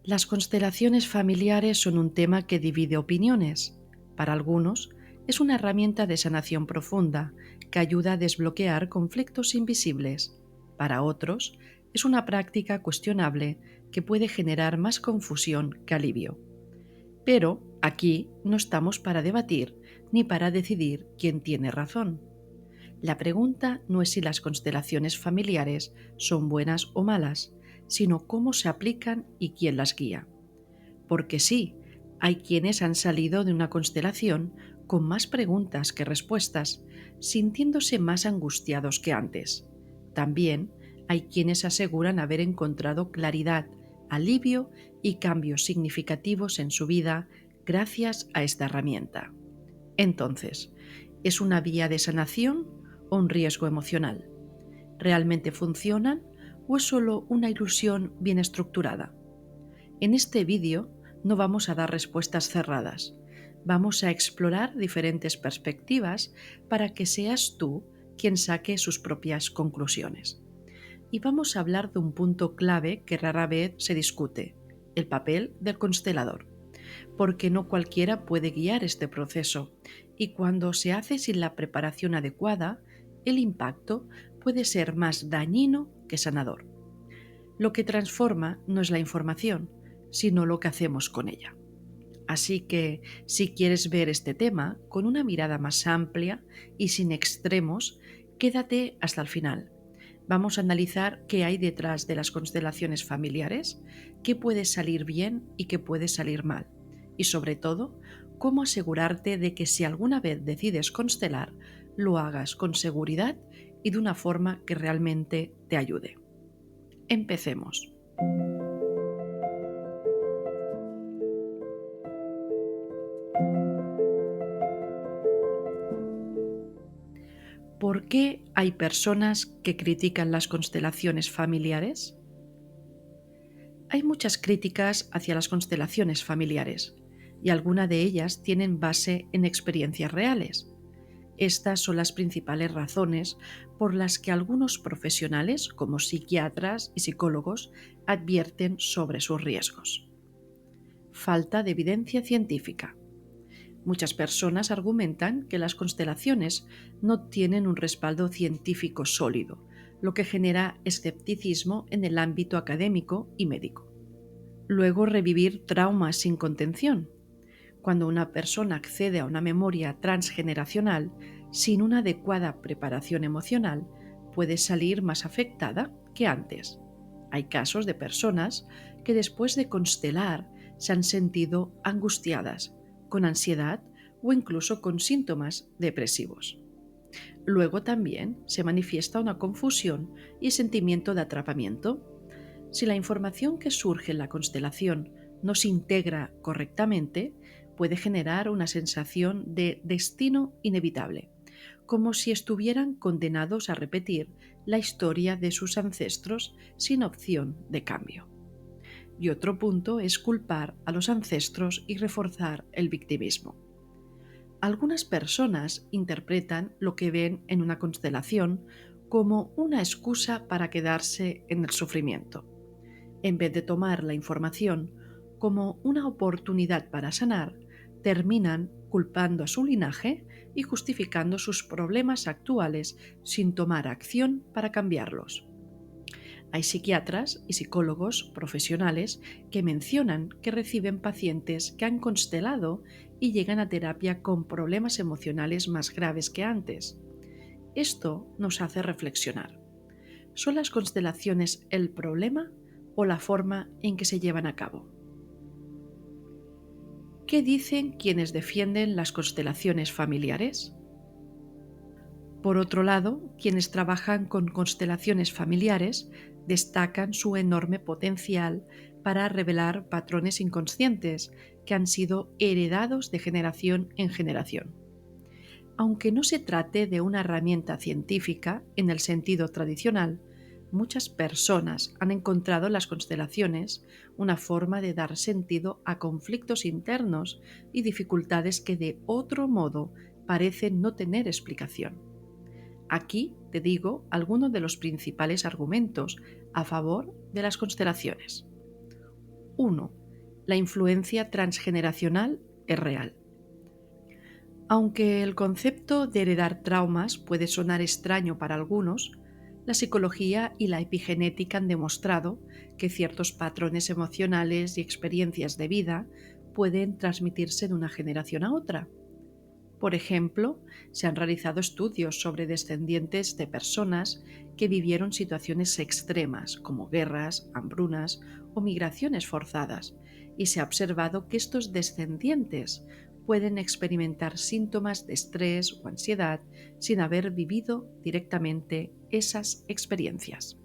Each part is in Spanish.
Las constelaciones familiares son un tema que divide opiniones. Para algunos, es una herramienta de sanación profunda que ayuda a desbloquear conflictos invisibles. Para otros, es una práctica cuestionable que puede generar más confusión que alivio. Pero aquí no estamos para debatir ni para decidir quién tiene razón. La pregunta no es si las constelaciones familiares son buenas o malas, sino cómo se aplican y quién las guía. Porque sí, hay quienes han salido de una constelación con más preguntas que respuestas, sintiéndose más angustiados que antes. También hay quienes aseguran haber encontrado claridad, alivio y cambios significativos en su vida gracias a esta herramienta. Entonces, ¿es una vía de sanación o un riesgo emocional? ¿Realmente funcionan o es solo una ilusión bien estructurada? En este vídeo no vamos a dar respuestas cerradas. Vamos a explorar diferentes perspectivas para que seas tú quien saque sus propias conclusiones. Y vamos a hablar de un punto clave que rara vez se discute, el papel del constelador, porque no cualquiera puede guiar este proceso y cuando se hace sin la preparación adecuada, el impacto puede ser más dañino que sanador. Lo que transforma no es la información, sino lo que hacemos con ella. Así que, si quieres ver este tema con una mirada más amplia y sin extremos, quédate hasta el final. Vamos a analizar qué hay detrás de las constelaciones familiares, qué puede salir bien y qué puede salir mal. Y sobre todo, cómo asegurarte de que si alguna vez decides constelar, lo hagas con seguridad y de una forma que realmente te ayude. Empecemos. ¿Por qué hay personas que critican las constelaciones familiares? Hay muchas críticas hacia las constelaciones familiares y algunas de ellas tienen base en experiencias reales. Estas son las principales razones por las que algunos profesionales, como psiquiatras y psicólogos, advierten sobre sus riesgos. Falta de evidencia científica. Muchas personas argumentan que las constelaciones no tienen un respaldo científico sólido, lo que genera escepticismo en el ámbito académico y médico. Luego, revivir traumas sin contención. Cuando una persona accede a una memoria transgeneracional sin una adecuada preparación emocional, puede salir más afectada que antes. Hay casos de personas que después de constelar se han sentido angustiadas, con ansiedad o incluso con síntomas depresivos. Luego también se manifiesta una confusión y sentimiento de atrapamiento. Si la información que surge en la constelación no se integra correctamente, puede generar una sensación de destino inevitable, como si estuvieran condenados a repetir la historia de sus ancestros sin opción de cambio. Y otro punto es culpar a los ancestros y reforzar el victimismo. Algunas personas interpretan lo que ven en una constelación como una excusa para quedarse en el sufrimiento. En vez de tomar la información como una oportunidad para sanar, terminan culpando a su linaje y justificando sus problemas actuales sin tomar acción para cambiarlos. Hay psiquiatras y psicólogos profesionales que mencionan que reciben pacientes que han constelado y llegan a terapia con problemas emocionales más graves que antes. Esto nos hace reflexionar. ¿Son las constelaciones el problema o la forma en que se llevan a cabo? ¿Qué dicen quienes defienden las constelaciones familiares? Por otro lado, quienes trabajan con constelaciones familiares destacan su enorme potencial para revelar patrones inconscientes que han sido heredados de generación en generación. Aunque no se trate de una herramienta científica en el sentido tradicional, muchas personas han encontrado en las constelaciones una forma de dar sentido a conflictos internos y dificultades que de otro modo parecen no tener explicación. Aquí te digo algunos de los principales argumentos a favor de las constelaciones. 1. La influencia transgeneracional es real. Aunque el concepto de heredar traumas puede sonar extraño para algunos, la psicología y la epigenética han demostrado que ciertos patrones emocionales y experiencias de vida pueden transmitirse de una generación a otra. Por ejemplo, se han realizado estudios sobre descendientes de personas que vivieron situaciones extremas como guerras, hambrunas o migraciones forzadas, y se ha observado que estos descendientes pueden experimentar síntomas de estrés o ansiedad sin haber vivido directamente esas experiencias.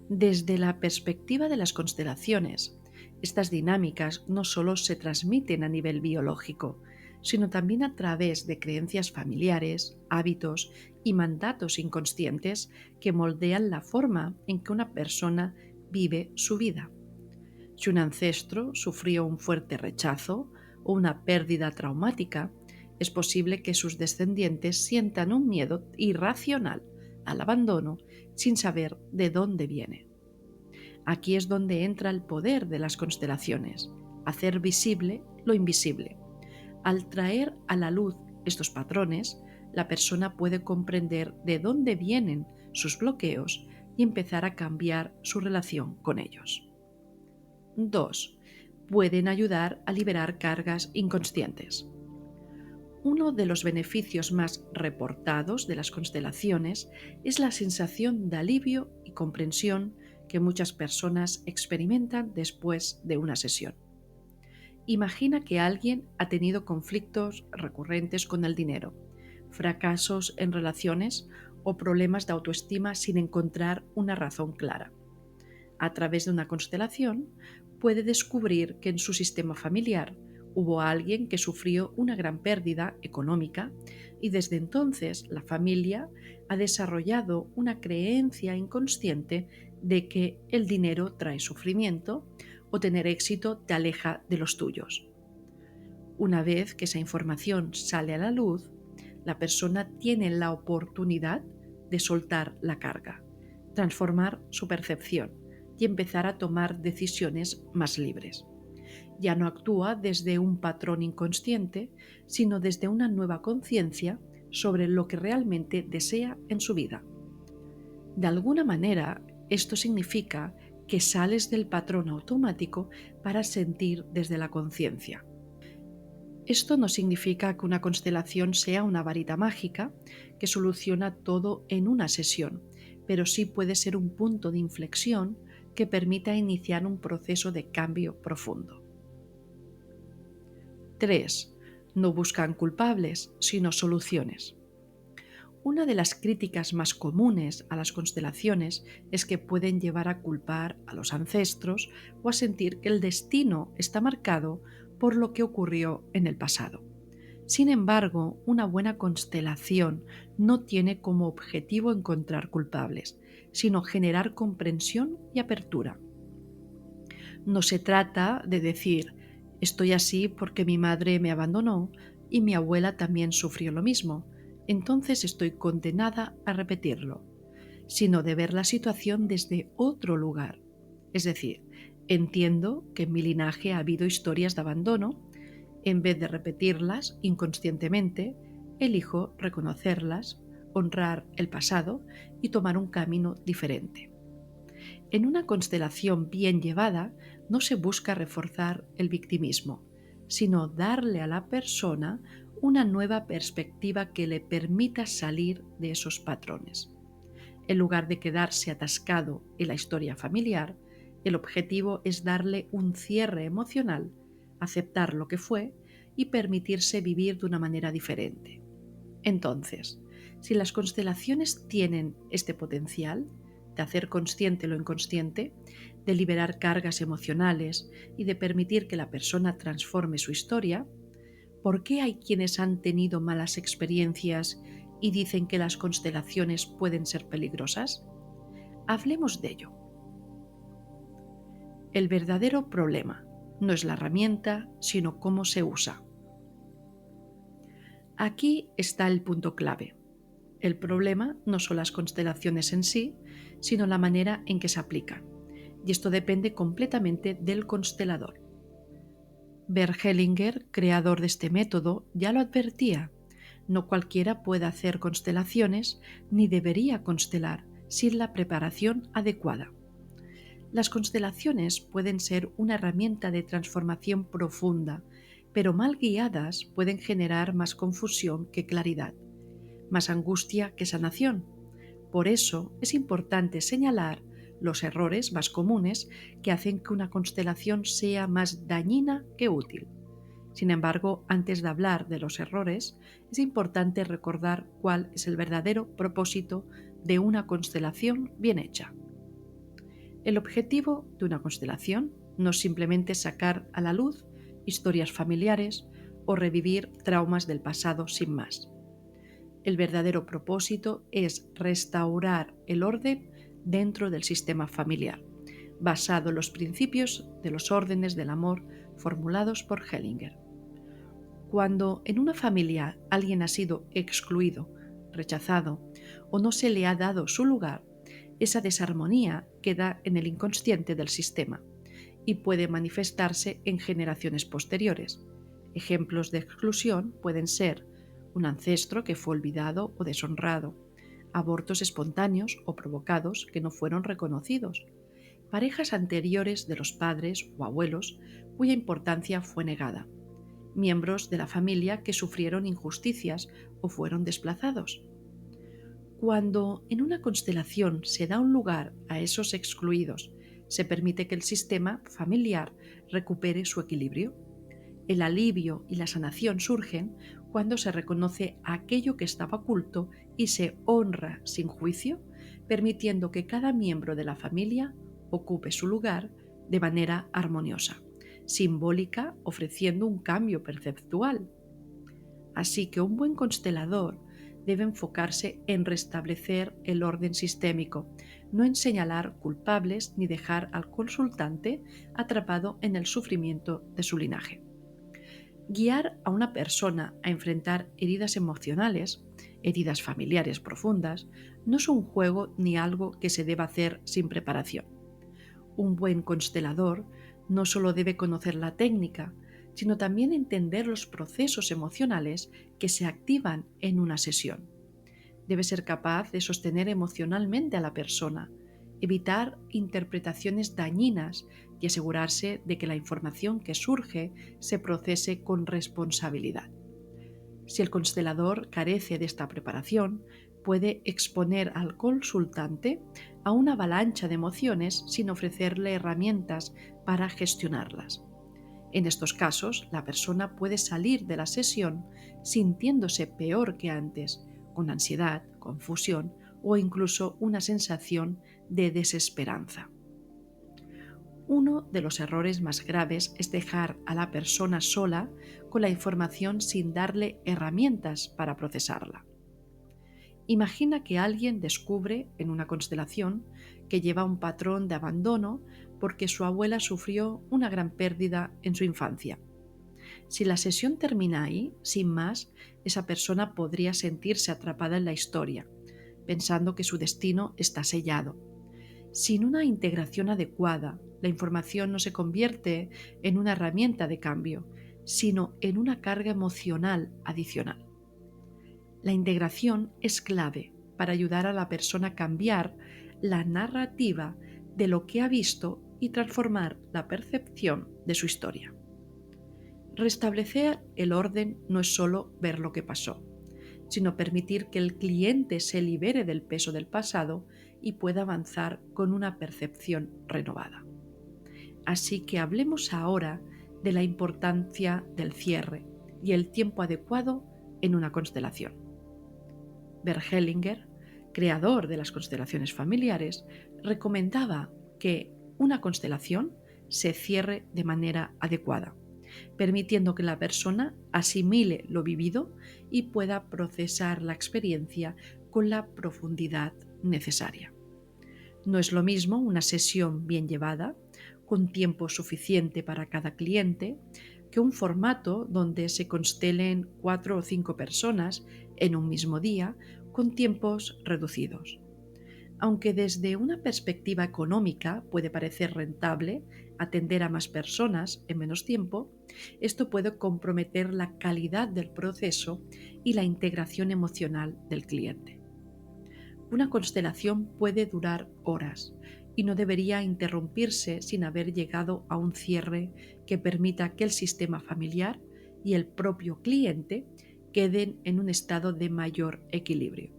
Desde la perspectiva de las constelaciones, estas dinámicas no solo se transmiten a nivel biológico, sino también a través de creencias familiares, hábitos y mandatos inconscientes que moldean la forma en que una persona vive su vida. Si un ancestro sufrió un fuerte rechazo o una pérdida traumática, es posible que sus descendientes sientan un miedo irracional al abandono sin saber de dónde viene. Aquí es donde entra el poder de las constelaciones, hacer visible lo invisible. Al traer a la luz estos patrones, la persona puede comprender de dónde vienen sus bloqueos y empezar a cambiar su relación con ellos. 2. Pueden ayudar a liberar cargas inconscientes. Uno de los beneficios más reportados de las constelaciones es la sensación de alivio y comprensión que muchas personas experimentan después de una sesión. Imagina que alguien ha tenido conflictos recurrentes con el dinero, fracasos en relaciones o problemas de autoestima sin encontrar una razón clara. A través de una constelación, puede descubrir que en su sistema familiar hubo alguien que sufrió una gran pérdida económica y desde entonces la familia ha desarrollado una creencia inconsciente de que el dinero trae sufrimiento o tener éxito te aleja de los tuyos. Una vez que esa información sale a la luz, la persona tiene la oportunidad de soltar la carga, transformar su percepción y empezar a tomar decisiones más libres. Ya no actúa desde un patrón inconsciente, sino desde una nueva conciencia sobre lo que realmente desea en su vida. De alguna manera, esto significa que sales del patrón automático para sentir desde la conciencia. Esto no significa que una constelación sea una varita mágica que soluciona todo en una sesión, pero sí puede ser un punto de inflexión que permita iniciar un proceso de cambio profundo. 3. No buscan culpables, sino soluciones. Una de las críticas más comunes a las constelaciones es que pueden llevar a culpar a los ancestros o a sentir que el destino está marcado por lo que ocurrió en el pasado. Sin embargo, una buena constelación no tiene como objetivo encontrar culpables, sino generar comprensión y apertura. No se trata de decir, estoy así porque mi madre me abandonó y mi abuela también sufrió lo mismo, entonces estoy condenada a repetirlo, sino de ver la situación desde otro lugar. Es decir, entiendo que en mi linaje ha habido historias de abandono. En vez de repetirlas inconscientemente, elijo reconocerlas, honrar el pasado y tomar un camino diferente. En una constelación bien llevada, no se busca reforzar el victimismo, sino darle a la persona una nueva perspectiva que le permita salir de esos patrones. En lugar de quedarse atascado en la historia familiar, el objetivo es darle un cierre emocional, aceptar lo que fue y permitirse vivir de una manera diferente. Entonces, si las constelaciones tienen este potencial de hacer consciente lo inconsciente, de liberar cargas emocionales y de permitir que la persona transforme su historia, ¿por qué hay quienes han tenido malas experiencias y dicen que las constelaciones pueden ser peligrosas? Hablemos de ello. El verdadero problema no es la herramienta, sino cómo se usa. Aquí está el punto clave. El problema no son las constelaciones en sí, sino la manera en que se aplican. y esto depende completamente del constelador. Bert Hellinger, creador de este método, ya lo advertía: no cualquiera puede hacer constelaciones ni debería constelar sin la preparación adecuada. Las constelaciones pueden ser una herramienta de transformación profunda, pero mal guiadas pueden generar más confusión que claridad, más angustia que sanación. Por eso es importante señalar los errores más comunes que hacen que una constelación sea más dañina que útil. Sin embargo, antes de hablar de los errores, es importante recordar cuál es el verdadero propósito de una constelación bien hecha. El objetivo de una constelación no es simplemente sacar a la luz historias familiares o revivir traumas del pasado sin más. El verdadero propósito es restaurar el orden dentro del sistema familiar, basado en los principios de los órdenes del amor formulados por Hellinger. Cuando en una familia alguien ha sido excluido, rechazado o no se le ha dado su lugar, esa desarmonía queda en el inconsciente del sistema y puede manifestarse en generaciones posteriores. Ejemplos de exclusión pueden ser un ancestro que fue olvidado o deshonrado, abortos espontáneos o provocados que no fueron reconocidos, parejas anteriores de los padres o abuelos cuya importancia fue negada, miembros de la familia que sufrieron injusticias o fueron desplazados. Cuando en una constelación se da un lugar a esos excluidos, se permite que el sistema familiar recupere su equilibrio. El alivio y la sanación surgen cuando se reconoce aquello que estaba oculto y se honra sin juicio, permitiendo que cada miembro de la familia ocupe su lugar de manera armoniosa, simbólica, ofreciendo un cambio perceptual. Así que un buen constelador debe enfocarse en restablecer el orden sistémico, no en señalar culpables ni dejar al consultante atrapado en el sufrimiento de su linaje. Guiar a una persona a enfrentar heridas emocionales, heridas familiares profundas, no es un juego ni algo que se deba hacer sin preparación. Un buen constelador no solo debe conocer la técnica, sino también entender los procesos emocionales que se activan en una sesión. Debe ser capaz de sostener emocionalmente a la persona, evitar interpretaciones dañinas y asegurarse de que la información que surge se procese con responsabilidad. Si el constelador carece de esta preparación, puede exponer al consultante a una avalancha de emociones sin ofrecerle herramientas para gestionarlas. En estos casos, la persona puede salir de la sesión sintiéndose peor que antes, con ansiedad, confusión o incluso una sensación de desesperanza. Uno de los errores más graves es dejar a la persona sola con la información sin darle herramientas para procesarla. Imagina que alguien descubre en una constelación que lleva un patrón de abandono porque su abuela sufrió una gran pérdida en su infancia. Si la sesión termina ahí, sin más, esa persona podría sentirse atrapada en la historia, pensando que su destino está sellado. Sin una integración adecuada, la información no se convierte en una herramienta de cambio, sino en una carga emocional adicional. La integración es clave para ayudar a la persona a cambiar la narrativa de lo que ha visto y transformar la percepción de su historia. Restablecer el orden no es solo ver lo que pasó, sino permitir que el cliente se libere del peso del pasado y pueda avanzar con una percepción renovada. Así que hablemos ahora de la importancia del cierre y el tiempo adecuado en una constelación. Bert Hellinger, creador de las constelaciones familiares, recomendaba que una constelación se cierre de manera adecuada, permitiendo que la persona asimile lo vivido y pueda procesar la experiencia con la profundidad necesaria. No es lo mismo una sesión bien llevada, con tiempo suficiente para cada cliente, que un formato donde se constelen 4 o 5 personas en un mismo día con tiempos reducidos. Aunque desde una perspectiva económica puede parecer rentable atender a más personas en menos tiempo, esto puede comprometer la calidad del proceso y la integración emocional del cliente. Una constelación puede durar horas y no debería interrumpirse sin haber llegado a un cierre que permita que el sistema familiar y el propio cliente queden en un estado de mayor equilibrio.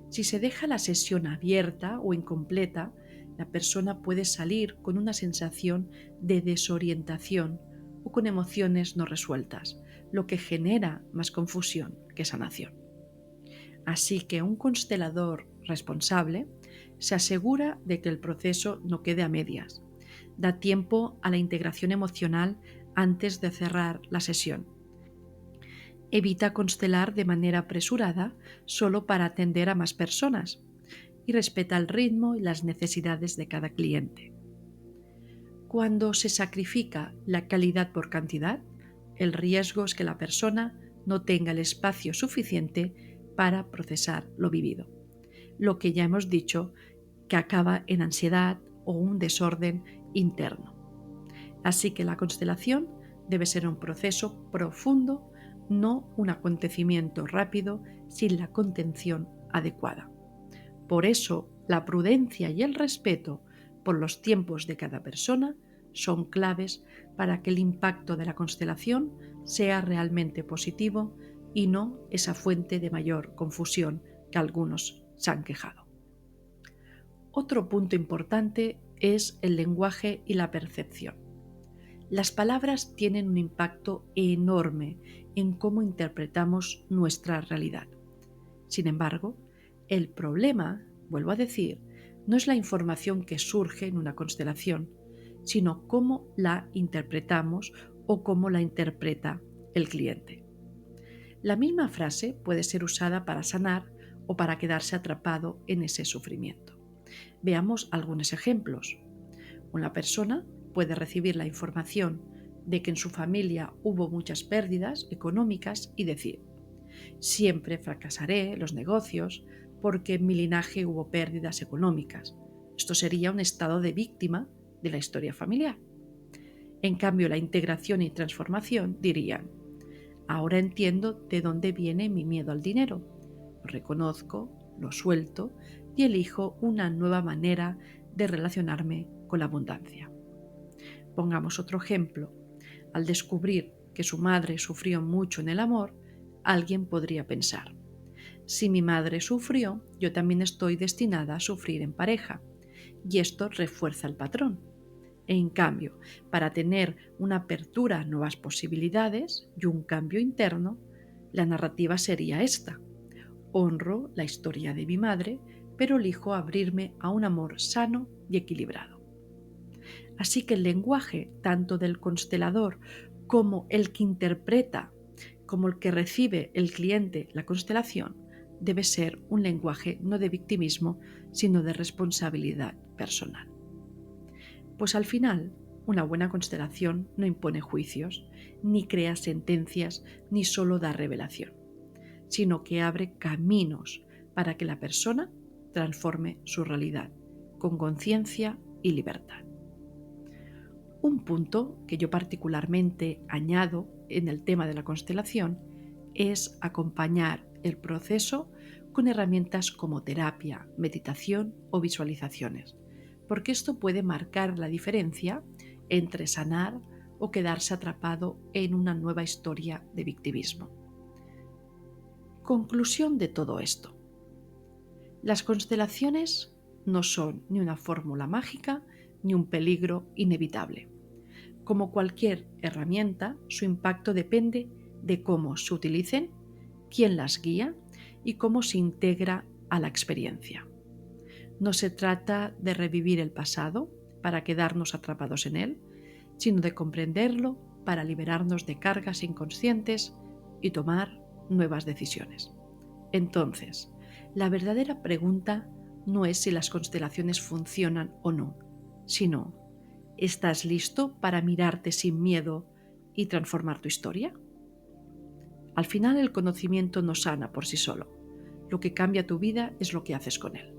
Si se deja la sesión abierta o incompleta, la persona puede salir con una sensación de desorientación o con emociones no resueltas, lo que genera más confusión que sanación. Así que un constelador responsable se asegura de que el proceso no quede a medias. Da tiempo a la integración emocional antes de cerrar la sesión. Evita constelar de manera apresurada solo para atender a más personas y respeta el ritmo y las necesidades de cada cliente. Cuando se sacrifica la calidad por cantidad, el riesgo es que la persona no tenga el espacio suficiente para procesar lo vivido, lo que ya hemos dicho que acaba en ansiedad o un desorden interno. Así que la constelación debe ser un proceso profundo, no un acontecimiento rápido sin la contención adecuada. Por eso, la prudencia y el respeto por los tiempos de cada persona son claves para que el impacto de la constelación sea realmente positivo y no esa fuente de mayor confusión que algunos se han quejado. Otro punto importante es el lenguaje y la percepción. Las palabras tienen un impacto enorme en cómo interpretamos nuestra realidad. Sin embargo, el problema, vuelvo a decir, no es la información que surge en una constelación, sino cómo la interpretamos o cómo la interpreta el cliente. La misma frase puede ser usada para sanar o para quedarse atrapado en ese sufrimiento. Veamos algunos ejemplos. Una persona puede recibir la información de que en su familia hubo muchas pérdidas económicas y decir: siempre fracasaré los negocios porque en mi linaje hubo pérdidas económicas. Esto sería un estado de víctima de la historia familiar. En cambio, la integración y transformación dirían: ahora entiendo de dónde viene mi miedo al dinero. Lo reconozco, lo suelto y elijo una nueva manera de relacionarme con la abundancia. Pongamos otro ejemplo. Al descubrir que su madre sufrió mucho en el amor, alguien podría pensar: si mi madre sufrió, yo también estoy destinada a sufrir en pareja, y esto refuerza el patrón. En cambio, para tener una apertura a nuevas posibilidades y un cambio interno, la narrativa sería esta: honro la historia de mi madre, pero elijo abrirme a un amor sano y equilibrado. Así que el lenguaje, tanto del constelador como el que interpreta, como el que recibe el cliente la constelación, debe ser un lenguaje no de victimismo, sino de responsabilidad personal. Pues al final, una buena constelación no impone juicios, ni crea sentencias, ni solo da revelación, sino que abre caminos para que la persona transforme su realidad con conciencia y libertad. Un punto que yo particularmente añado en el tema de la constelación es acompañar el proceso con herramientas como terapia, meditación o visualizaciones, porque esto puede marcar la diferencia entre sanar o quedarse atrapado en una nueva historia de victimismo. Conclusión de todo esto: las constelaciones no son ni una fórmula mágica ni un peligro inevitable. Como cualquier herramienta, su impacto depende de cómo se utilicen, quién las guía y cómo se integra a la experiencia. No se trata de revivir el pasado para quedarnos atrapados en él, sino de comprenderlo para liberarnos de cargas inconscientes y tomar nuevas decisiones. Entonces, la verdadera pregunta no es si las constelaciones funcionan o no, sino: ¿estás listo para mirarte sin miedo y transformar tu historia? Al final, el conocimiento no sana por sí solo. Lo que cambia tu vida es lo que haces con él.